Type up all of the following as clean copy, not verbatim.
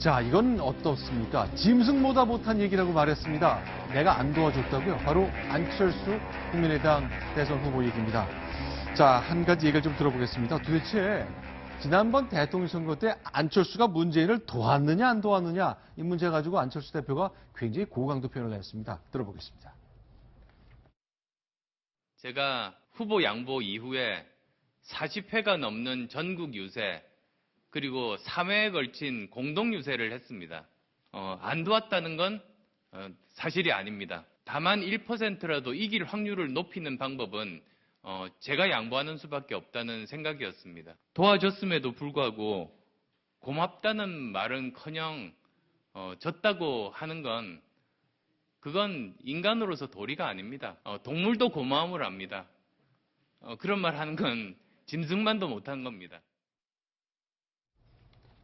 자, 이건 어떻습니까? 짐승보다 못한 얘기라고 말했습니다. 내가 안 도와줬다고요? 바로 안철수 국민의당 대선 후보 얘기입니다. 자, 한 가지 얘기를 좀 들어보겠습니다. 도대체 지난번 대통령 선거 때 안철수가 문재인을 도왔느냐 안 도왔느냐 이 문제 가지고 안철수 대표가 굉장히 고강도 표현을 했습니다. 들어보겠습니다. 제가 후보 양보 이후에 40회가 넘는 전국 유세 그리고 3회에 걸친 공동 유세를 했습니다. 안 도왔다는 건 사실이 아닙니다. 다만 1%라도 이길 확률을 높이는 방법은 제가 양보하는 수밖에 없다는 생각이었습니다. 도와줬음에도 불구하고 고맙다는 말은커녕 졌다고 하는 건 그건 인간으로서 도리가 아닙니다. 동물도 고마움을 압니다. 그런 말 하는 건 짐승만도 못한 겁니다.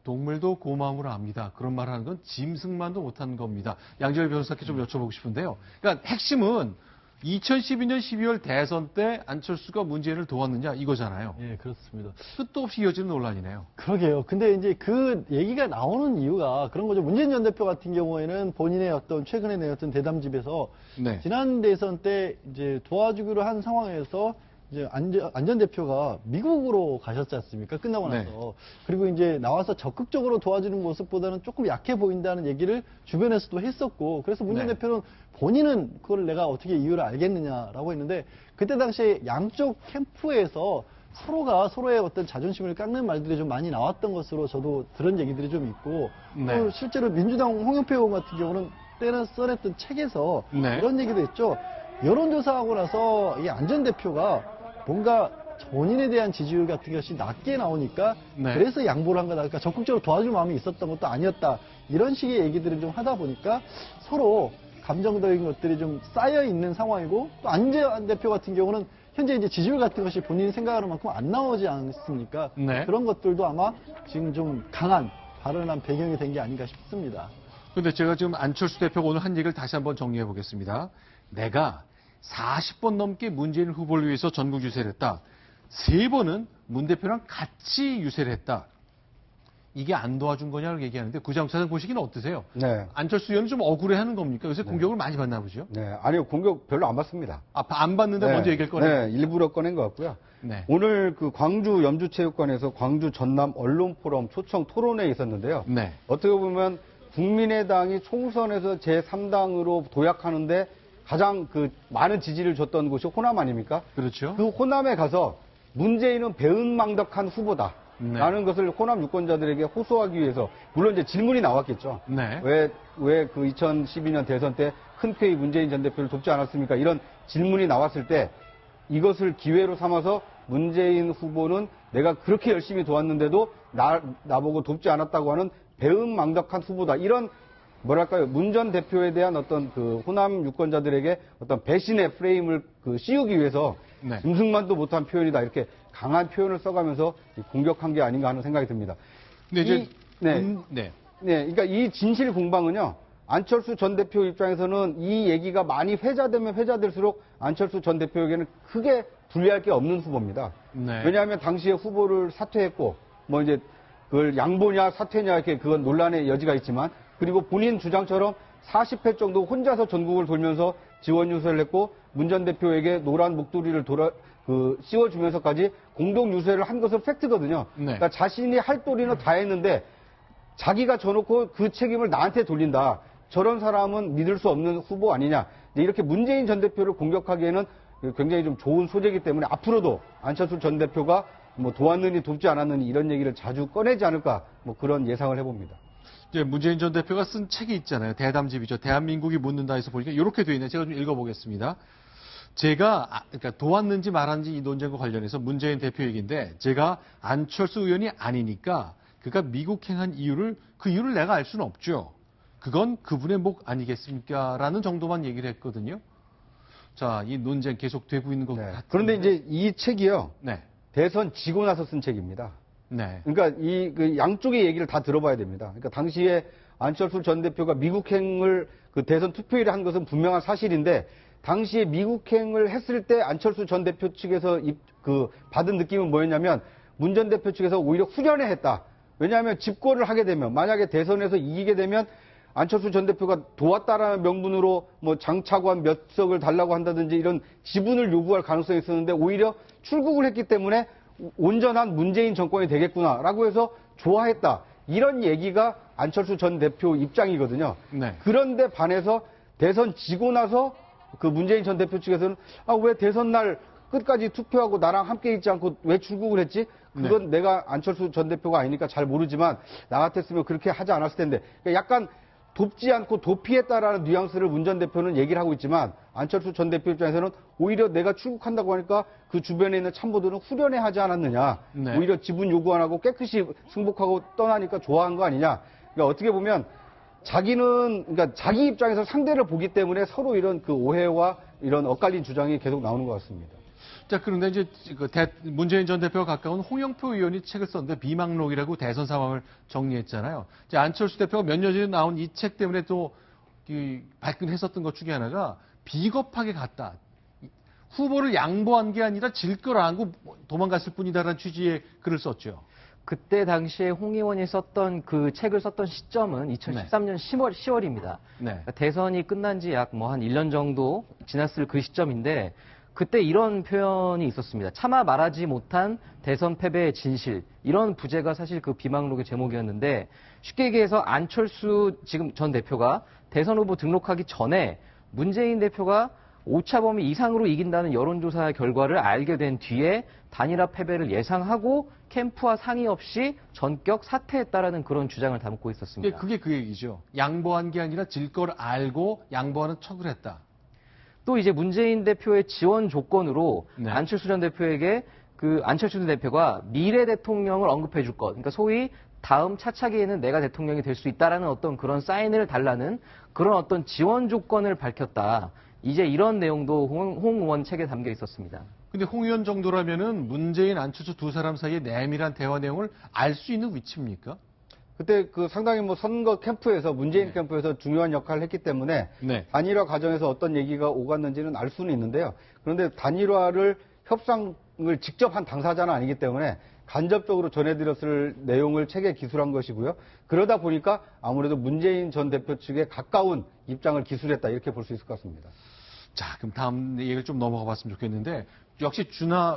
동물도 고마움을 압니다. 그런 말 하는 건 짐승만도 못한 겁니다. 양지열 변호사께 좀 여쭤보고 싶은데요. 그러니까 핵심은 2012년 12월 대선 때 안철수가 문재인을 도왔느냐 이거잖아요. 예, 그렇습니다. 끝도 없이 이어지는 논란이네요. 그러게요. 근데 이제 그 얘기가 나오는 이유가 그런 거죠. 문재인 전 대표 같은 경우에는 본인의 어떤 최근에 내었던 대담집에서 네. 지난 대선 때 이제 도와주기로 한 상황에서 이제 안 전 대표가 미국으로 가셨지 않습니까? 끝나고 나서. 네. 그리고 이제 나와서 적극적으로 도와주는 모습보다는 조금 약해 보인다는 얘기를 주변에서도 했었고, 그래서 문재인 네. 대표는 본인은 그걸 내가 어떻게 이유를 알겠느냐라고 했는데, 그때 당시에 양쪽 캠프에서 서로가 서로의 어떤 자존심을 깎는 말들이 좀 많이 나왔던 것으로 저도 들은 얘기들이 좀 있고, 네. 또 실제로 민주당 홍영표 의원 같은 경우는 때는 써냈던 책에서 네. 이런 얘기도 했죠. 여론조사하고 나서 이 안 전 대표가 뭔가 본인에 대한 지지율 같은 것이 낮게 나오니까 네. 그래서 양보를 한 거다. 그러니까 적극적으로 도와줄 마음이 있었던 것도 아니었다. 이런 식의 얘기들을 좀 하다 보니까 서로 감정적인 것들이 좀 쌓여 있는 상황이고, 또 안 전 대표 같은 경우는 현재 이제 지지율 같은 것이 본인이 생각하는 만큼 안 나오지 않습니까? 네. 그런 것들도 아마 지금 좀 강한 발언한 배경이 된 게 아닌가 싶습니다. 그런데 제가 지금 안철수 대표가 오늘 한 얘기를 다시 한번 정리해 보겠습니다. 내가 40번 넘게 문재인 후보를 위해서 전국 유세를 했다. 3번은 문 대표랑 같이 유세를 했다. 이게 안 도와준 거냐고 얘기하는데 구장차장 보시기는 어떠세요? 네. 안철수 의원은 좀 억울해하는 겁니까? 요새 공격을 많이 받나 보죠? 네. 아니요, 공격 별로 안 받습니다. 안 받는데 네. 먼저 얘기할 거네요. 네, 일부러 꺼낸 것 같고요. 네. 오늘 그 광주 염주체육관에서 광주 전남 언론포럼 초청 토론회에 있었는데요. 네. 어떻게 보면 국민의당이 총선에서 제3당으로 도약하는데 가장 그 많은 지지를 줬던 곳이 호남 아닙니까? 그렇죠. 그 호남에 가서 문재인은 배은망덕한 후보다. 네. 라는 것을 호남 유권자들에게 호소하기 위해서, 물론 이제 질문이 나왔겠죠. 네. 왜 그 2012년 대선 때 흔쾌히 문재인 전 대표를 돕지 않았습니까? 이런 질문이 나왔을 때 이것을 기회로 삼아서 문재인 후보는 내가 그렇게 열심히 도왔는데도 나보고 돕지 않았다고 하는 배은망덕한 후보다. 이런 뭐랄까요, 문 전 대표에 대한 어떤 그 호남 유권자들에게 어떤 배신의 프레임을 씌우기 위해서 네. 짐승만도 못한 표현이다. 이렇게 강한 표현을 써가면서 공격한 게 아닌가 하는 생각이 듭니다. 근데 이제 네. 그러니까 이 진실 공방은요, 안철수 전 대표 입장에서는 이 얘기가 많이 회자되면 회자될수록 안철수 전 대표에게는 크게 불리할 게 없는 후보입니다. 네. 왜냐하면 당시에 후보를 사퇴했고, 뭐 이제 그걸 양보냐 사퇴냐 이렇게 그건 논란의 여지가 있지만, 그리고 본인 주장처럼 40회 정도 혼자서 전국을 돌면서 지원 유세를 했고, 문 전 대표에게 노란 목도리를 씌워주면서까지 공동 유세를 한 것은 팩트거든요. 네. 그러니까 자신이 할 도리는 다 했는데 자기가 져놓고 그 책임을 나한테 돌린다. 저런 사람은 믿을 수 없는 후보 아니냐. 이렇게 문재인 전 대표를 공격하기에는 굉장히 좀 좋은 소재이기 때문에 앞으로도 안철수 전 대표가 뭐 도왔느니 돕지 않았느니 이런 얘기를 자주 꺼내지 않을까, 뭐 그런 예상을 해봅니다. 이제 문재인 전 대표가 쓴 책이 있잖아요. 대담집이죠. 대한민국이 묻는다 해서 보니까 이렇게 돼 있네요. 제가 좀 읽어보겠습니다. 제가 그러니까 도왔는지 말았는지 이 논쟁과 관련해서 문재인 대표 얘기인데, 제가 안철수 의원이 아니니까 그가 미국행한 그 이유를 내가 알 수는 없죠. 그건 그분의 목 아니겠습니까? 라는 정도만 얘기를 했거든요. 자, 이 논쟁 계속되고 있는 것 같아요. 그런데 이제 이 책이요. 네. 대선 지고 나서 쓴 책입니다. 네. 그러니까 그 양쪽의 얘기를 다 들어봐야 됩니다. 그러니까 당시에 안철수 전 대표가 미국행을 그 대선 투표일에 한 것은 분명한 사실인데, 당시에 미국행을 했을 때 안철수 전 대표 측에서 받은 느낌은 뭐였냐면, 문 전 대표 측에서 오히려 후련해 했다. 왜냐하면 집권을 하게 되면 만약에 대선에서 이기게 되면 안철수 전 대표가 도왔다라는 명분으로 뭐 장차관 몇 석을 달라고 한다든지 이런 지분을 요구할 가능성이 있었는데 오히려 출국을 했기 때문에 온전한 문재인 정권이 되겠구나라고 해서 좋아했다. 이런 얘기가 안철수 전 대표 입장이거든요. 네. 그런데 반해서 대선 지고 나서 그 문재인 전 대표 측에서는 왜 대선 날 끝까지 투표하고 나랑 함께 있지 않고 왜 출국을 했지? 그건 내가 안철수 전 대표가 아니니까 잘 모르지만 나 같았으면 그렇게 하지 않았을 텐데. 그러니까 약간 돕지 않고 도피했다라는 뉘앙스를 문 전 대표는 얘기를 하고 있지만 안철수 전 대표 입장에서는 오히려 내가 출국한다고 하니까 그 주변에 있는 참모들은 후련해하지 않았느냐. 네. 오히려 지분 요구 안 하고 깨끗이 승복하고 떠나니까 좋아한 거 아니냐. 그러니까 어떻게 보면 그러니까 자기 입장에서 상대를 보기 때문에 서로 이런 그 오해와 이런 엇갈린 주장이 계속 나오는 것 같습니다. 자, 그런데 이제 문재인 전 대표가 가까운 홍영표 의원이 책을 썼는데 비망록이라고 대선 상황을 정리했잖아요. 이제 안철수 대표가 몇 년 전에 나온 이 책 때문에 또 발끈했었던 것 중에 하나가 비겁하게 갔다. 후보를 양보한 게 아니라 질 걸 알고 도망갔을 뿐이다라는 취지의 글을 썼죠. 그때 당시에 홍 의원이 썼던 그 책을 썼던 시점은 2013년 10월입니다. 네. 대선이 끝난 지 약 한 1년 정도 지났을 그 시점인데 그때 이런 표현이 있었습니다. 차마 말하지 못한 대선 패배의 진실. 이런 부제가 사실 그 비망록의 제목이었는데 쉽게 얘기해서 안철수 지금 전 대표가 대선 후보 등록하기 전에 문재인 대표가 오차 범위 이상으로 이긴다는 여론조사 결과를 알게 된 뒤에 단일화 패배를 예상하고 캠프와 상의 없이 전격 사퇴했다라는 그런 주장을 담고 있었습니다. 그게 그 얘기죠. 양보한 게 아니라 질 걸 알고 양보하는 척을 했다. 또 이제 문재인 대표의 지원 조건으로 네. 안철수 전 대표에게 그 안철수 전 대표가 미래 대통령을 언급해 줄 것, 그러니까 소위 다음 차차기에는 내가 대통령이 될 수 있다라는 어떤 그런 사인을 달라는 그런 어떤 지원 조건을 밝혔다. 이제 이런 내용도 홍 의원 책에 담겨 있었습니다. 근데 홍 의원 정도라면은 문재인, 안철수 두 사람 사이의 내밀한 대화 내용을 알 수 있는 위치입니까? 그때 그 상당히 뭐 선거 캠프에서 문재인 캠프에서 중요한 역할을 했기 때문에 네. 단일화 과정에서 어떤 얘기가 오갔는지는 알 수는 있는데요. 그런데 단일화를 협상을 직접 한 당사자는 아니기 때문에 간접적으로 전해드렸을 내용을 책에 기술한 것이고요. 그러다 보니까 아무래도 문재인 전 대표 측에 가까운 입장을 기술했다 이렇게 볼 수 있을 것 같습니다. 자, 그럼 다음 얘기를 좀 넘어가 봤으면 좋겠는데 역시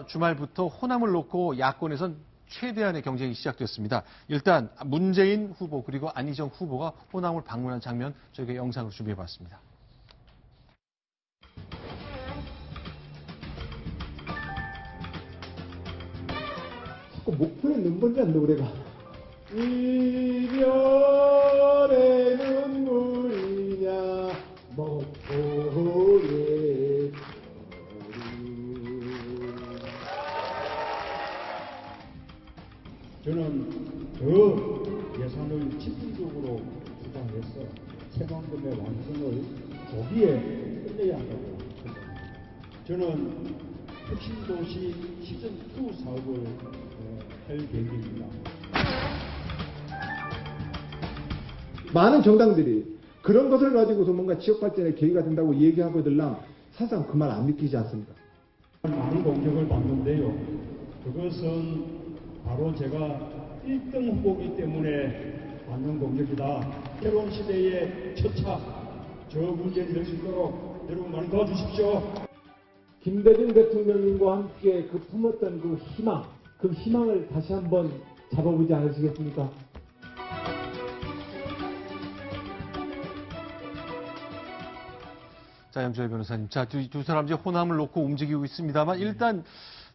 주말부터 호남을 놓고 야권에선 최대한의 경쟁이 시작됐습니다. 일단 문재인 후보 그리고 안희정 후보가 호남을 방문한 장면 저희가 영상으로 준비해봤습니다. 자꾸 목표에 눈번지 않는 노래가 이별의 눈물이냐 목표의 저는 더 예산을 집중적으로 주장해서 새만금의 완성을 조기에 끝내야 한다고 생각합니다. 저는 혁신도시 시즌2 사업을 할 계획입니다. 많은 정당들이 그런 것을 가지고서 뭔가 지역발전의 계기가 된다고 얘기하거들랑 사실상 그 말 안 믿기지 않습니까? 많은 공격을 받는데요. 그것은 바로 제가 1등 후보이기 때문에 받는 공격이다. 새로운 시대의 첫차 저 문제를 낼 수 있도록 여러분 많이 도와주십시오. 김대중 대통령님과 함께 그 품었던 그 희망을 다시 한번 잡아보지 않으시겠습니까? 자, 염철 변호사님. 자, 두 사람 이제 호남을 놓고 움직이고 있습니다만 일단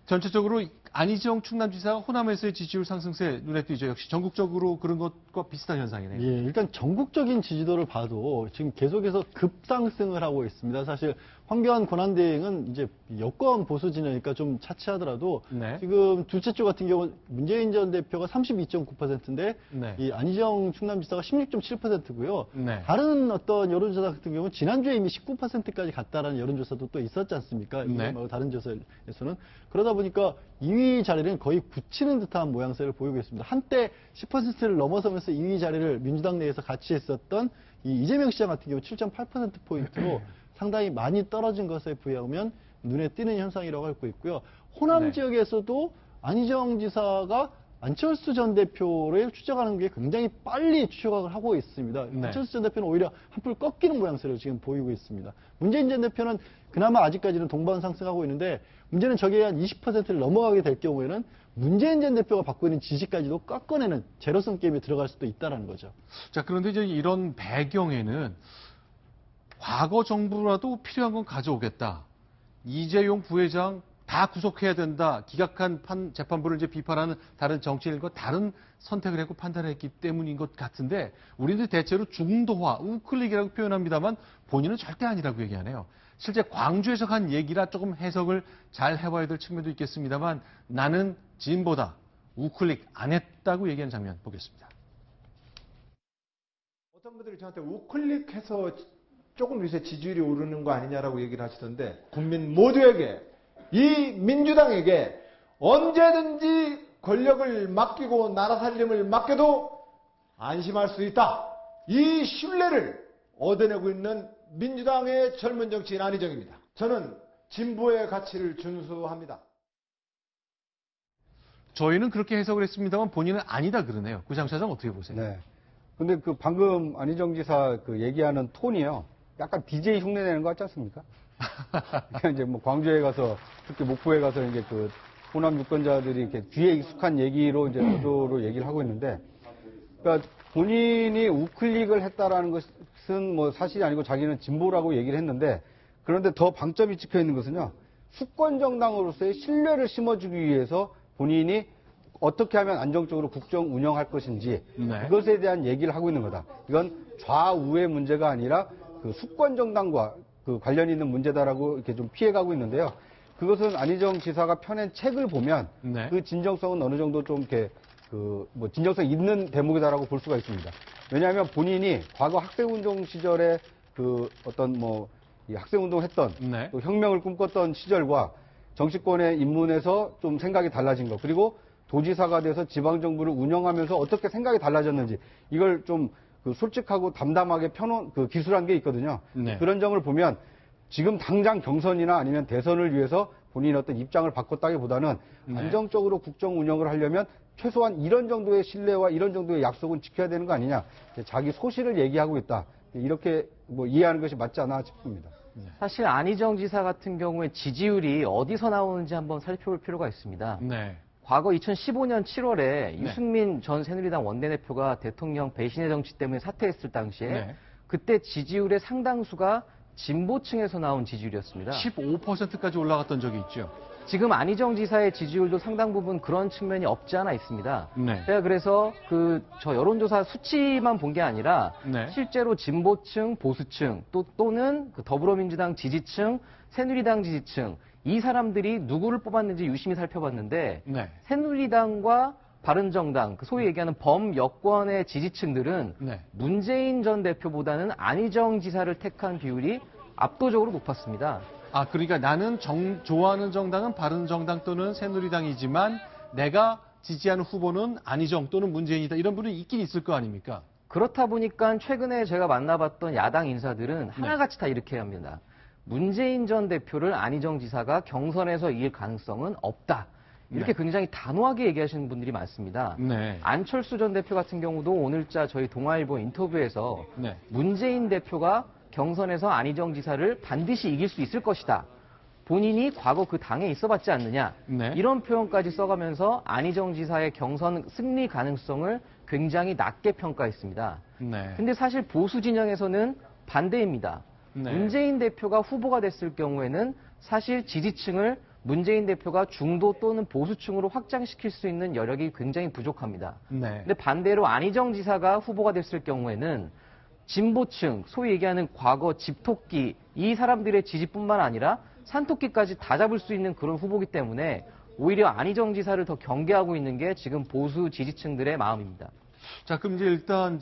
전체적으로 안희정 충남지사가 호남에서의 지지율 상승세 눈에 띄죠. 역시 전국적으로 그런 것과 비슷한 현상이네요. 예, 일단 전국적인 지지도를 봐도 지금 계속해서 급상승을 하고 있습니다. 사실 황교안 권한대행은 이제 여권 보수 진영이니까 좀 차치하더라도 네. 지금 둘째 주 같은 경우 문재인 전 대표가 32.9%인데 네. 이 안희정 충남지사가 16.7%고요. 네. 다른 어떤 여론조사 같은 경우는 지난주에 이미 19%까지 갔다라는 여론조사도 또 있었지 않습니까? 네. 다른 조사에서는. 그러다 보니까 2위 자리는 거의 굳히는 듯한 모양새를 보이고 있습니다. 한때 10%를 넘어서면서 2위 자리를 민주당 내에서 같이 했었던 이 이재명 시장 같은 경우 7.8%포인트로 상당히 많이 떨어진 것에 비하면 눈에 띄는 현상이라고 할 수 있고요. 호남 네. 지역에서도 안희정 지사가 안철수 전 대표를 추적하는 게 굉장히 빨리 추적을 하고 있습니다. 네. 안철수 전 대표는 오히려 한풀 꺾이는 모양새를 지금 보이고 있습니다. 문재인 전 대표는 그나마 아직까지는 동반 상승하고 있는데 문제는 저게 한 20%를 넘어가게 될 경우에는 문재인 전 대표가 받고 있는 지지까지도 꺾어내는 제로섬 게임에 들어갈 수도 있다는 거죠. 자, 그런데 이제 이런 배경에는 과거 정부라도 필요한 건 가져오겠다. 이재용 부회장 다 구속해야 된다. 기각한 재판부를 이제 비판하는 다른 정치인과 다른 선택을 했고 판단을 했기 때문인 것 같은데 우리는 대체로 중도화, 우클릭이라고 표현합니다만 본인은 절대 아니라고 얘기하네요. 실제 광주에서 한 얘기라 조금 해석을 잘 해봐야 될 측면도 있겠습니다만 나는 진보다 우클릭 안 했다고 얘기한 장면 보겠습니다. 어떤 분들이 저한테 우클릭해서 조금 요새 지지율이 오르는 거 아니냐라고 얘기를 하시던데 국민 모두에게 이 민주당에게 언제든지 권력을 맡기고 나라 살림을 맡겨도 안심할 수 있다. 이 신뢰를 얻어내고 있는 민주당의 젊은 정치인 안희정입니다. 저는 진보의 가치를 준수합니다. 저희는 그렇게 해석을 했습니다만 본인은 아니다 그러네요. 구장 차장 어떻게 보세요? 네. 근데 그 방금 안희정 지사 그 얘기하는 톤이요. 약간 DJ 흉내 내는 거 같지 않습니까? 그러니까 이제 뭐 광주에 가서 특히 목포에 가서 이제 그 호남 유권자들이 이렇게 귀에 익숙한 얘기로 이제 어조로 얘기를 하고 있는데 그러니까 본인이 우클릭을 했다라는 것은 뭐 사실이 아니고 자기는 진보라고 얘기를 했는데 그런데 더 방점이 찍혀 있는 것은요. 수권 정당으로서의 신뢰를 심어주기 위해서 본인이 어떻게 하면 안정적으로 국정 운영할 것인지 네. 그것에 대한 얘기를 하고 있는 거다. 이건 좌우의 문제가 아니라 그 수권 정당과 그 관련이 있는 문제다라고 이렇게 좀 피해가고 있는데요. 그것은 안희정 지사가 펴낸 책을 보면 네. 그 진정성은 어느 정도 좀 이렇게 그 뭐 진정성 있는 대목이다라고 볼 수가 있습니다. 왜냐하면 본인이 과거 학생운동 시절에 그 어떤 뭐 이 학생운동 했던 네. 또 혁명을 꿈꿨던 시절과 정치권에 입문해서 좀 생각이 달라진 것 그리고 도지사가 돼서 지방정부를 운영하면서 어떻게 생각이 달라졌는지 이걸 좀 그 솔직하고 담담하게 펴놓은 그 기술한 게 있거든요. 네. 그런 점을 보면 지금 당장 경선이나 아니면 대선을 위해서 본인의 어떤 입장을 바꿨다기보다는 네. 안정적으로 국정 운영을 하려면 최소한 이런 정도의 신뢰와 이런 정도의 약속은 지켜야 되는 거 아니냐. 자기 소실을 얘기하고 있다. 이렇게 뭐 이해하는 것이 맞지 않나 싶습니다. 사실 안희정 지사 같은 경우에 지지율이 어디서 나오는지 한번 살펴볼 필요가 있습니다. 네. 과거 2015년 7월에 유승민 전 새누리당 원내대표가 대통령 배신의 정치 때문에 사퇴했을 당시에 네. 그때 지지율의 상당수가 진보층에서 나온 지지율이었습니다. 15%까지 올라갔던 적이 있죠. 지금 안희정 지사의 지지율도 상당 부분 그런 측면이 없지 않아 있습니다. 네. 제가 그래서 저 여론조사 수치만 본 게 아니라 네. 실제로 진보층, 보수층 또는 그 더불어민주당 지지층, 새누리당 지지층 이 사람들이 누구를 뽑았는지 유심히 살펴봤는데 네. 새누리당과 바른정당, 그 소위 얘기하는 범여권의 지지층들은 네. 문재인 전 대표보다는 안희정 지사를 택한 비율이 압도적으로 높았습니다. 아, 그러니까 나는 좋아하는 정당은 바른정당 또는 새누리당이지만 내가 지지하는 후보는 안희정 또는 문재인이다. 이런 분이 있긴 있을 거 아닙니까? 그렇다 보니까 최근에 제가 만나봤던 야당 인사들은 하나같이 다 이렇게 합니다. 문재인 전 대표를 안희정 지사가 경선에서 이길 가능성은 없다. 이렇게 네. 굉장히 단호하게 얘기하시는 분들이 많습니다. 네. 안철수 전 대표 같은 경우도 오늘자 저희 동아일보 인터뷰에서 네. 문재인 대표가 경선에서 안희정 지사를 반드시 이길 수 있을 것이다. 본인이 과거 그 당에 있어봤지 않느냐. 네. 이런 표현까지 써가면서 안희정 지사의 경선 승리 가능성을 굉장히 낮게 평가했습니다. 네. 근데 사실 보수 진영에서는 반대입니다. 네. 문재인 대표가 후보가 됐을 경우에는 사실 지지층을 문재인 대표가 중도 또는 보수층으로 확장시킬 수 있는 여력이 굉장히 부족합니다. 네. 근데 반대로 안희정 지사가 후보가 됐을 경우에는 진보층, 소위 얘기하는 과거 집토끼, 이 사람들의 지지뿐만 아니라 산토끼까지 다 잡을 수 있는 그런 후보이기 때문에 오히려 안희정 지사를 더 경계하고 있는 게 지금 보수 지지층들의 마음입니다. 자, 그럼 이제 일단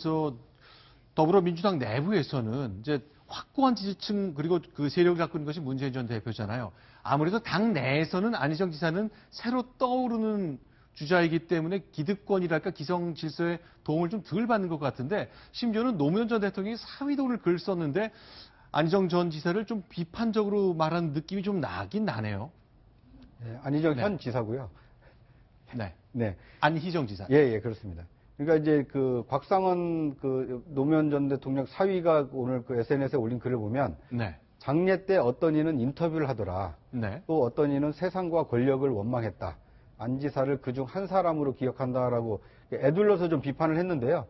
더불어민주당 내부에서는 이제 확고한 지지층 그리고 그 세력을 갖고 있는 것이 문재인 전 대표잖아요. 아무래도 당 내에서는 안희정 지사는 새로 떠오르는 주자이기 때문에 기득권이랄까 기성 질서에 도움을 좀 덜 받는 것 같은데 심지어는 노무현 전 대통령이 사위도를 글 썼는데 안희정 전 지사를 좀 비판적으로 말하는 느낌이 좀 나긴 나네요. 네, 안희정 네. 현 지사고요. 네. 네. 안희정 지사. 예, 예, 그렇습니다. 그러니까 이제 그 곽상원 그 노무현 전 대통령 사위가 오늘 그 SNS에 올린 글을 보면 네. 장례 때 어떤 이는 인터뷰를 하더라. 네. 또 어떤 이는 세상과 권력을 원망했다. 안 지사를 그중 한 사람으로 기억한다라고 애둘러서 좀 비판을 했는데요.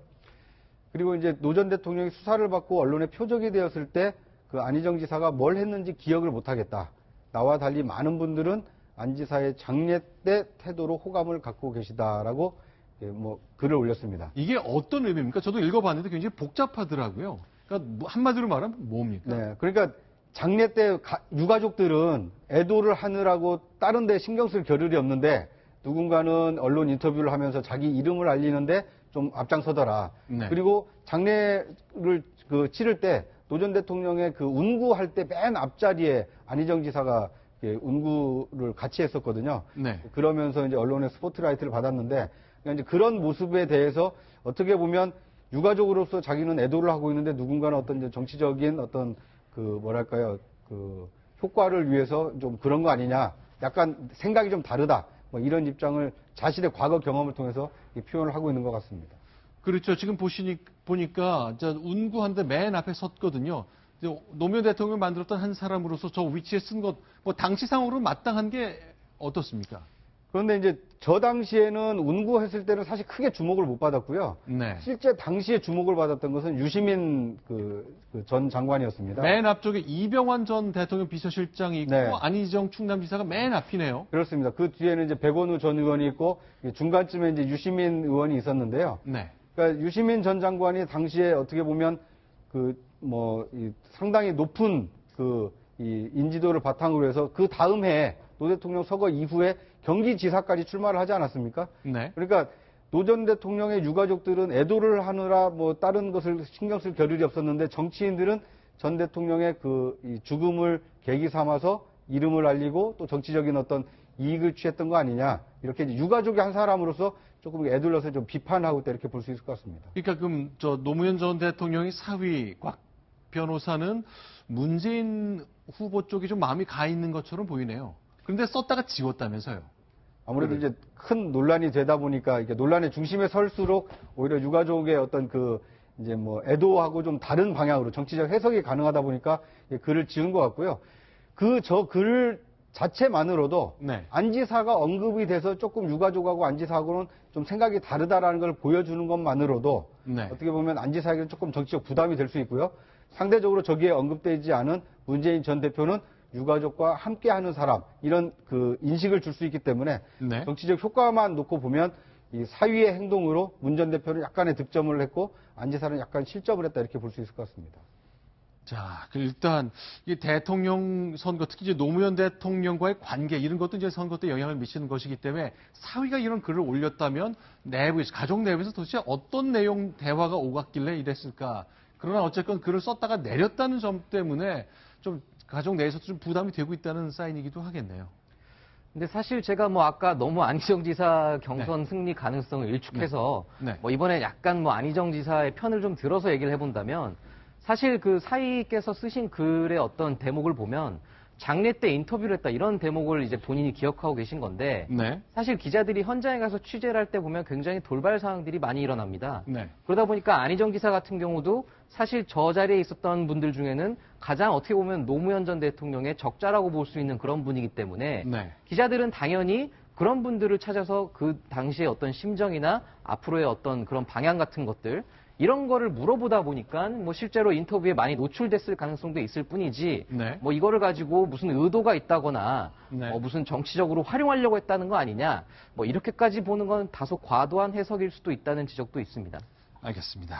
그리고 이제 노 전 대통령이 수사를 받고 언론에 표적이 되었을 때 그 안희정 지사가 뭘 했는지 기억을 못하겠다. 나와 달리 많은 분들은 안 지사의 장례 때 태도로 호감을 갖고 계시다라고 뭐 글을 올렸습니다. 이게 어떤 의미입니까? 저도 읽어봤는데 굉장히 복잡하더라고요. 그러니까 한마디로 말하면 뭡니까? 네, 그러니까 장례 때 유가족들은 애도를 하느라고 다른 데 신경 쓸 겨를이 없는데 누군가는 언론 인터뷰를 하면서 자기 이름을 알리는데 좀 앞장서더라. 네. 그리고 장례를 그 치를 때 노 전 대통령의 그 운구할 때 맨 앞자리에 안희정 지사가 운구를 같이 했었거든요. 네. 그러면서 이제 언론의 스포트라이트를 받았는데 그러니까 이제 그런 모습에 대해서 어떻게 보면 유가족으로서 자기는 애도를 하고 있는데 누군가는 어떤 이제 정치적인 어떤 그 뭐랄까요 그 효과를 위해서 좀 그런 거 아니냐 약간 생각이 좀 다르다 뭐 이런 입장을 자신의 과거 경험을 통해서 표현을 하고 있는 것 같습니다. 그렇죠. 지금 보니까 운구하는데 맨 앞에 섰거든요. 노무현 대통령을 만들었던 한 사람으로서 저 위치에 쓴 것, 뭐 당시 상황으로 마땅한 게 어떻습니까? 그런데 이제 저 당시에는 운구했을 때는 사실 크게 주목을 못 받았고요. 네. 실제 당시에 주목을 받았던 것은 유시민 전 장관이었습니다. 맨 앞쪽에 이병환 전 대통령 비서실장이 있고 네. 안희정 충남지사가 맨 앞이네요. 그렇습니다. 그 뒤에는 이제 백원우 전 의원이 있고 중간쯤에 이제 유시민 의원이 있었는데요. 네. 그러니까 유시민 전 장관이 당시에 어떻게 보면 상당히 높은 이 인지도를 바탕으로 해서 그 다음 해에 노 대통령 서거 이후에 경기지사까지 출마를 하지 않았습니까? 네. 그러니까 노 전 대통령의 유가족들은 애도를 하느라 뭐 다른 것을 신경 쓸 겨를이 없었는데 정치인들은 전 대통령의 이 죽음을 계기 삼아서 이름을 알리고 또 정치적인 어떤 이익을 취했던 거 아니냐. 이렇게 이제 유가족의 한 사람으로서 조금 애둘러서 좀 비판하고 있다 이렇게 볼 수 있을 것 같습니다. 그러니까 그럼 노무현 전 대통령의 사위 곽 변호사는 문재인 후보 쪽이 좀 마음이 가 있는 것처럼 보이네요. 그런데 썼다가 지웠다면서요. 아무래도 이제 큰 논란이 되다 보니까 이게 논란의 중심에 설수록 오히려 유가족의 어떤 이제 뭐 애도하고 좀 다른 방향으로 정치적 해석이 가능하다 보니까 글을 지은 것 같고요. 저 글 자체만으로도 네. 안지사가 언급이 돼서 조금 유가족하고 안지사하고는 좀 생각이 다르다라는 걸 보여주는 것만으로도 네. 어떻게 보면 안지사에게는 조금 정치적 부담이 될 수 있고요. 상대적으로 저기에 언급되지 않은 문재인 전 대표는 유가족과 함께하는 사람 이런 인식을 줄 수 있기 때문에 네. 정치적 효과만 놓고 보면 이 사위의 행동으로 문 전 대표는 약간의 득점을 했고 안지사는 약간 실점을 했다 이렇게 볼 수 있을 것 같습니다. 자, 일단 이 대통령 선거, 특히 이제 노무현 대통령과의 관계 이런 것도 이제 선거 때 영향을 미치는 것이기 때문에 사위가 이런 글을 올렸다면 내부에서 가족 내부에서 도대체 어떤 내용 대화가 오갔길래 이랬을까? 그러나 어쨌건 글을 썼다가 내렸다는 점 때문에 좀 가족 내에서도 좀 부담이 되고 있다는 사인이기도 하겠네요. 근데 사실 제가 뭐 아까 너무 안희정 지사 경선 승리 가능성을 일축해서 네. 뭐 이번에 약간 뭐 안희정 지사의 편을 좀 들어서 얘기를 해본다면 사실 그 사위께서 쓰신 글의 어떤 대목을 보면 장례 때 인터뷰를 했다 이런 대목을 이제 본인이 기억하고 계신 건데 네. 사실 기자들이 현장에 가서 취재를 할 때 보면 굉장히 돌발 상황들이 많이 일어납니다. 네. 그러다 보니까 안희정 지사 같은 경우도 사실 저 자리에 있었던 분들 중에는 가장 어떻게 보면 노무현 전 대통령의 적자라고 볼 수 있는 그런 분이기 때문에 네. 기자들은 당연히 그런 분들을 찾아서 그 당시의 어떤 심정이나 앞으로의 어떤 그런 방향 같은 것들 이런 거를 물어보다 보니까 뭐 실제로 인터뷰에 많이 노출됐을 가능성도 있을 뿐이지 네. 뭐 이거를 가지고 무슨 의도가 있다거나 네. 무슨 정치적으로 활용하려고 했다는 거 아니냐 뭐 이렇게까지 보는 건 다소 과도한 해석일 수도 있다는 지적도 있습니다. 알겠습니다.